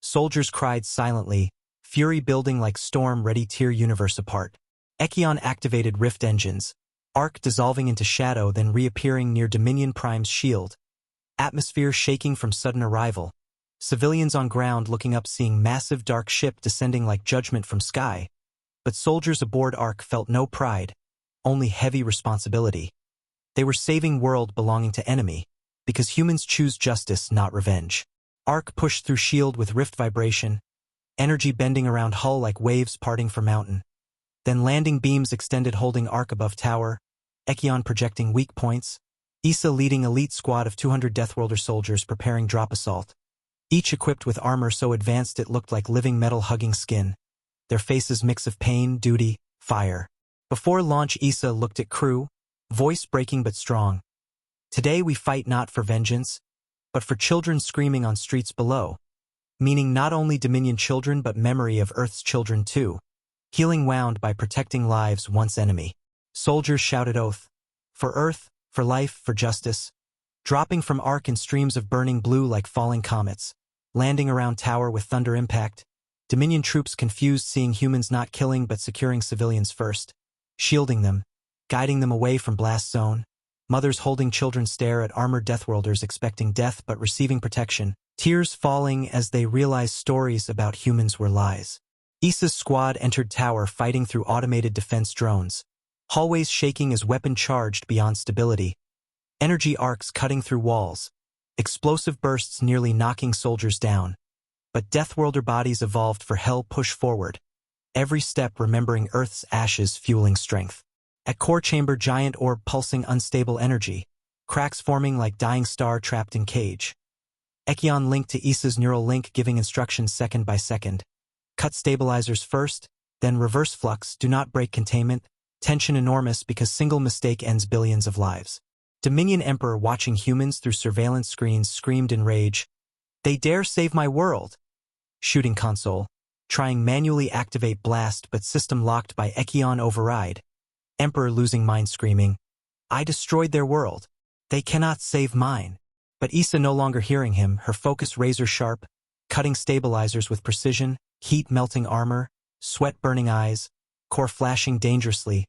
Soldiers cried silently, fury building like storm ready to tear universe apart. Ekion activated rift engines, Ark dissolving into shadow then reappearing near Dominion Prime's shield. Atmosphere shaking from sudden arrival. Civilians on ground looking up seeing massive dark ship descending like judgment from sky. But soldiers aboard Ark felt no pride, only heavy responsibility. They were saving world belonging to enemy, because humans choose justice, not revenge. Ark pushed through shield with rift vibration, energy bending around hull like waves parting for mountain. Then landing beams extended holding Ark above tower, Echion projecting weak points, Issa leading elite squad of 200 Deathworlder soldiers preparing drop assault. Each equipped with armor so advanced it looked like living metal hugging skin. Their faces mix of pain, duty, fire. Before launch Issa looked at crew, voice breaking but strong. Today we fight not for vengeance, but for children screaming on streets below. Meaning not only Dominion children but memory of Earth's children too. Healing wound by protecting lives once enemy. Soldiers shouted oath. For Earth, for life, for justice. Dropping from Ark in streams of burning blue like falling comets. Landing around tower with thunder impact. Dominion troops confused seeing humans not killing but securing civilians first. Shielding them. Guiding them away from blast zone. Mothers holding children stare at armored Deathworlders expecting death but receiving protection. Tears falling as they realize stories about humans were lies. Issa's squad entered tower fighting through automated defense drones. Hallways shaking as weapon charged beyond stability. Energy arcs cutting through walls. Explosive bursts nearly knocking soldiers down. But Deathworlder bodies evolved for hell push forward. Every step remembering Earth's ashes fueling strength. At core chamber giant orb pulsing unstable energy. Cracks forming like dying star trapped in cage. Echion linked to Issa's neural link giving instructions second by second. Cut stabilizers first, then reverse flux, do not break containment. Tension enormous because single mistake ends billions of lives. Dominion Emperor watching humans through surveillance screens screamed in rage. They dare save my world. Shooting console. Trying manually activate blast but system locked by Echion override. Emperor losing mind screaming. I destroyed their world. They cannot save mine. But Issa no longer hearing him, her focus razor sharp, cutting stabilizers with precision, heat melting armor, sweat burning eyes, core flashing dangerously,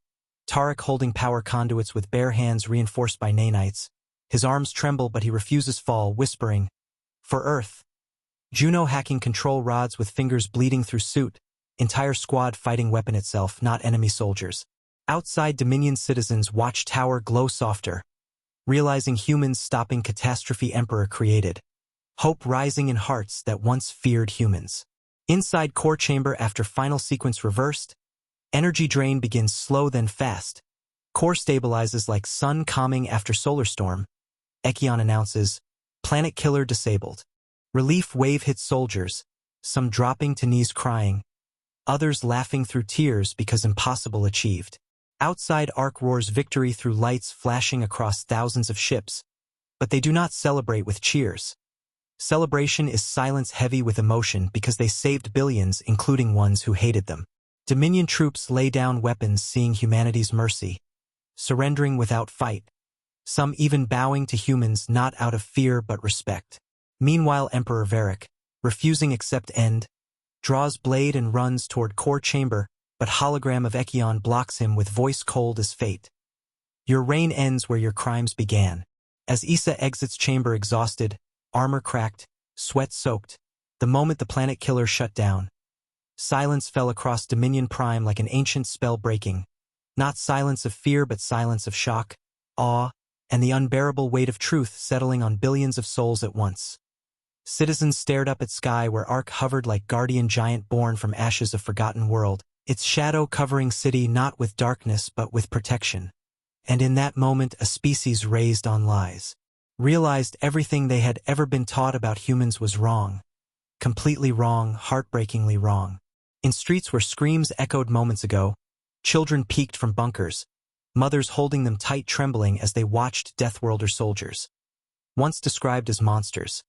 Tarek holding power conduits with bare hands reinforced by nanites. His arms tremble but he refuses fall, whispering, For Earth. Juno hacking control rods with fingers bleeding through suit, entire squad fighting weapon itself, not enemy soldiers. Outside Dominion citizens watch tower glow softer. Realizing humans stopping catastrophe Emperor created. Hope rising in hearts that once feared humans. Inside core chamber after final sequence reversed, energy drain begins slow then fast. Core stabilizes like sun calming after solar storm. Echion announces, planet killer disabled. Relief wave hits soldiers, some dropping to knees crying, others laughing through tears because impossible achieved. Outside Ark roars victory through lights flashing across thousands of ships, but they do not celebrate with cheers. Celebration is silence heavy with emotion because they saved billions, including ones who hated them. Dominion troops lay down weapons seeing humanity's mercy, surrendering without fight, some even bowing to humans not out of fear but respect. Meanwhile Emperor Varric, refusing accept end, draws blade and runs toward core chamber, but hologram of Echion blocks him with voice cold as fate. Your reign ends where your crimes began. As Issa exits chamber exhausted, armor cracked, sweat soaked, the moment the planet killer shut down. Silence fell across Dominion Prime like an ancient spell breaking. Not silence of fear but silence of shock, awe, and the unbearable weight of truth settling on billions of souls at once. Citizens stared up at sky where Ark hovered like guardian giant born from ashes of forgotten world, its shadow covering city not with darkness but with protection. And in that moment a species raised on lies. Realized everything they had ever been taught about humans was wrong. Completely wrong, heartbreakingly wrong. In streets where screams echoed moments ago, children peeked from bunkers, mothers holding them tight trembling as they watched Deathworlder soldiers. Once described as monsters.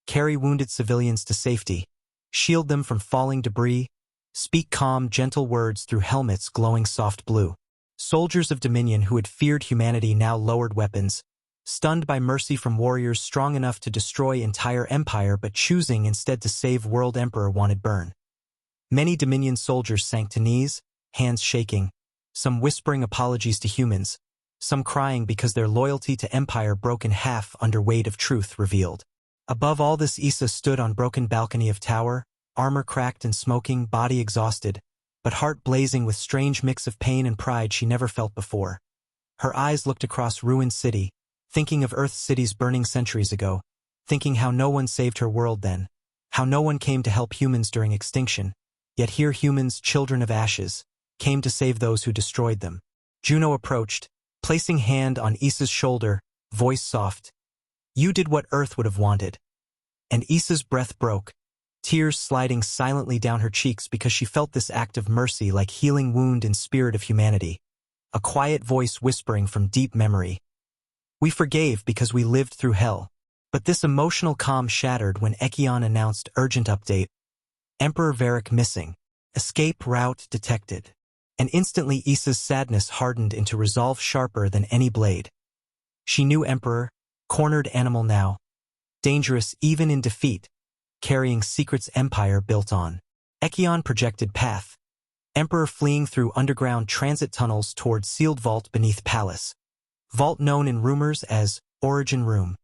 Carry wounded civilians to safety, shield them from falling debris, speak calm, gentle words through helmets glowing soft blue. Soldiers of Dominion who had feared humanity now lowered weapons, stunned by mercy from warriors strong enough to destroy entire empire but choosing instead to save world Emperor wanted burn. Many Dominion soldiers sank to knees, hands shaking, some whispering apologies to humans, some crying because their loyalty to empire broke in half under weight of truth revealed. Above all this Issa stood on broken balcony of tower, armor cracked and smoking, body exhausted, but heart blazing with strange mix of pain and pride she never felt before. Her eyes looked across ruined city, thinking of Earth's cities burning centuries ago, thinking how no one saved her world then, how no one came to help humans during extinction, yet here humans, children of ashes, came to save those who destroyed them. Juno approached, placing hand on Issa's shoulder, voice soft. "You did what Earth would have wanted." And Issa's breath broke, tears sliding silently down her cheeks because she felt this act of mercy like healing wound in spirit of humanity. A quiet voice whispering from deep memory. "We forgave because we lived through hell." But this emotional calm shattered when Echion announced urgent update. Emperor Varric missing. Escape route detected. And instantly Issa's sadness hardened into resolve sharper than any blade. She knew Emperor, cornered animal now. Dangerous even in defeat, carrying secrets Empire built on. Echion projected path. Emperor fleeing through underground transit tunnels toward sealed vault beneath palace. Vault known in rumors as Origin Room.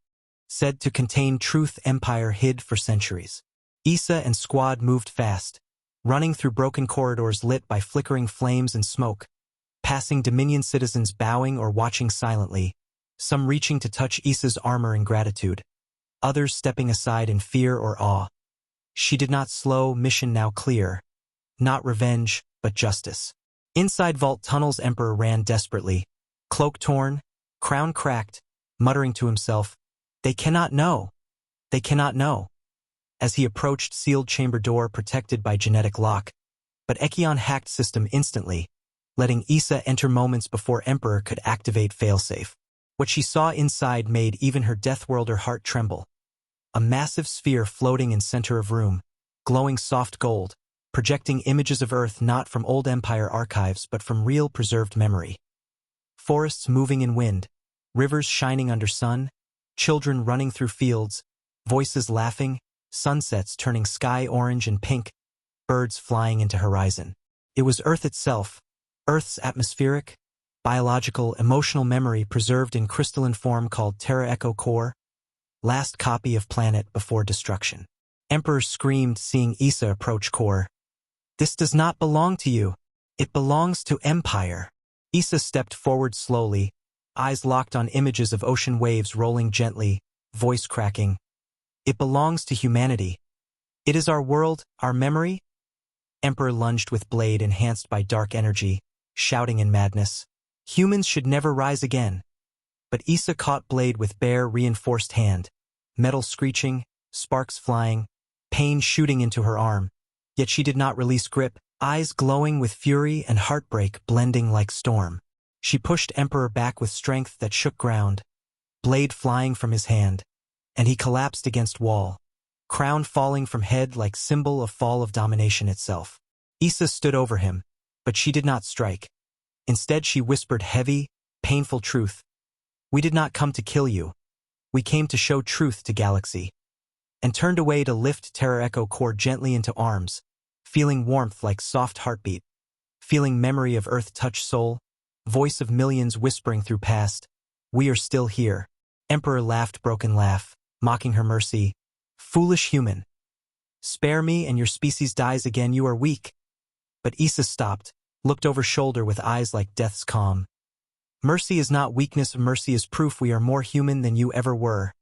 Said to contain truth Empire hid for centuries. Issa and squad moved fast, running through broken corridors lit by flickering flames and smoke, passing Dominion citizens bowing or watching silently, some reaching to touch Issa's armor in gratitude, others stepping aside in fear or awe. She did not slow, mission now clear. Not revenge, but justice. Inside vault tunnels Emperor ran desperately, cloak torn, crown cracked, muttering to himself, "They cannot know. They cannot know." As he approached sealed chamber door protected by genetic lock, but Echion hacked system instantly, letting Issa enter moments before Emperor could activate failsafe. What she saw inside made even her Deathworlder heart tremble. A massive sphere floating in center of room, glowing soft gold, projecting images of Earth not from old Empire archives but from real preserved memory. Forests moving in wind, rivers shining under sun, children running through fields, voices laughing, sunsets turning sky orange and pink, birds flying into horizon. It was Earth itself, Earth's atmospheric, biological, emotional memory preserved in crystalline form called Terra Echo Core, last copy of planet before destruction. Emperor screamed seeing Issa approach Core. "This does not belong to you. It belongs to Empire." Issa stepped forward slowly, eyes locked on images of ocean waves rolling gently, voice cracking. "It belongs to humanity. It is our world, our memory." Emperor lunged with blade enhanced by dark energy, shouting in madness. Humans should never rise again. But Issa caught blade with bare, reinforced hand, metal screeching, sparks flying, pain shooting into her arm. Yet she did not release grip, eyes glowing with fury and heartbreak blending like storm. She pushed Emperor back with strength that shook ground, blade flying from his hand, and he collapsed against wall, crown falling from head like symbol of fall of domination itself. Issa stood over him, but she did not strike. Instead she whispered heavy, painful truth. "We did not come to kill you. We came to show truth to galaxy." And turned away to lift Terra Echo Core gently into arms, feeling warmth like soft heartbeat, feeling memory of Earth touch soul, voice of millions whispering through past, "We are still here." Emperor laughed broken laugh, mocking her mercy. "Foolish human. Spare me and your species dies again, you are weak." But Issa stopped, looked over shoulder with eyes like death's calm. "Mercy is not weakness, mercy is proof we are more human than you ever were,"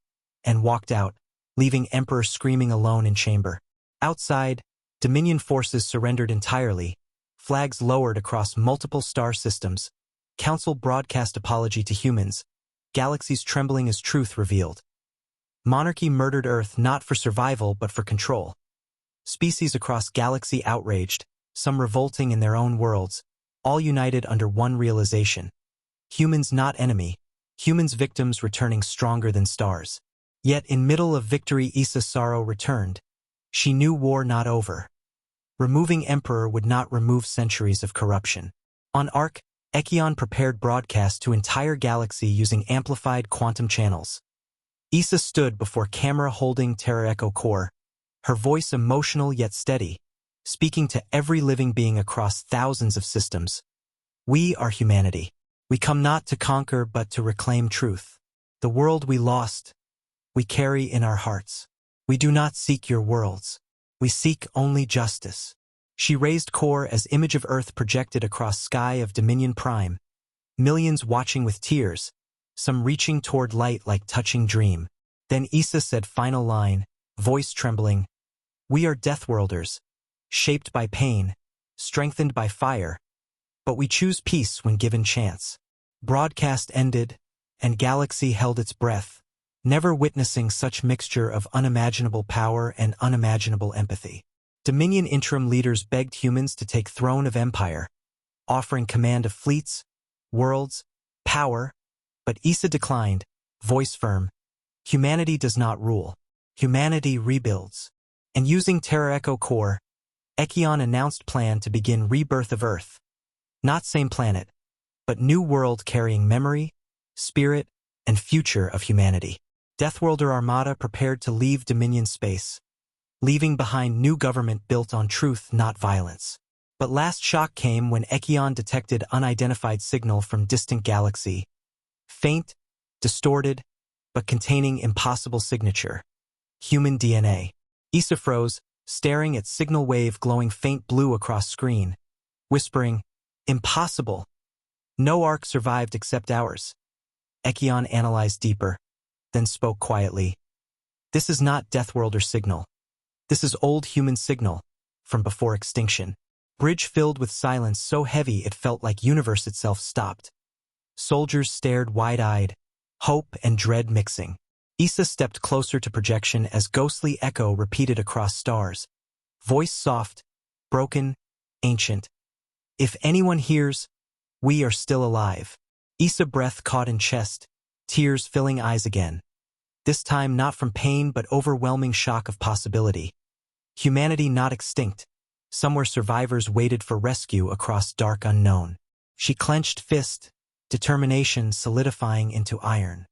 and walked out, leaving Emperor screaming alone in chamber. Outside, Dominion forces surrendered entirely, flags lowered across multiple star systems, Council broadcast apology to humans, galaxies trembling as truth revealed. Monarchy murdered Earth not for survival but for control. Species across galaxy outraged, some revolting in their own worlds, all united under one realization. Humans not enemy, humans victims returning stronger than stars. Yet in middle of victory Issa's sorrow returned. She knew war not over. Removing Emperor would not remove centuries of corruption. On Arc, Echion prepared broadcast to entire galaxy using amplified quantum channels. Issa stood before camera holding Terra Echo Core, her voice emotional yet steady, speaking to every living being across thousands of systems. "We are humanity. We come not to conquer but to reclaim truth. The world we lost, we carry in our hearts. We do not seek your worlds. We seek only justice. She raised core as image of Earth projected across sky of Dominion Prime, millions watching with tears, some reaching toward light like touching dream. Then Issa said final line, voice trembling, "We are Deathworlders, shaped by pain, strengthened by fire, but we choose peace when given chance." Broadcast ended, and Galaxy held its breath, never witnessing such mixture of unimaginable power and unimaginable empathy. Dominion interim leaders begged humans to take throne of empire, offering command of fleets, worlds, power, but Issa declined, voice firm, "Humanity does not rule. Humanity rebuilds." And using Terra Echo Core, Echion announced plan to begin rebirth of Earth. Not same planet, but new world carrying memory, spirit, and future of humanity. Deathworlder Armada prepared to leave Dominion space, leaving behind new government built on truth, not violence. But last shock came when Echion detected unidentified signal from distant galaxy. Faint, distorted, but containing impossible signature. Human DNA. Issa froze, staring at signal wave glowing faint blue across screen, whispering, "Impossible. No arc survived except ours." Echion analyzed deeper, then spoke quietly. "This is not Deathworlder signal. This is old human signal, from before extinction." Bridge filled with silence so heavy it felt like universe itself stopped. Soldiers stared wide-eyed, hope and dread mixing. Issa stepped closer to projection as ghostly echo repeated across stars. Voice soft, broken, ancient. "If anyone hears, we are still alive." Issa breath caught in chest, tears filling eyes again. This time not from pain but overwhelming shock of possibility. Humanity not extinct. Somewhere survivors waited for rescue across dark unknown. She clenched fist, determination solidifying into iron.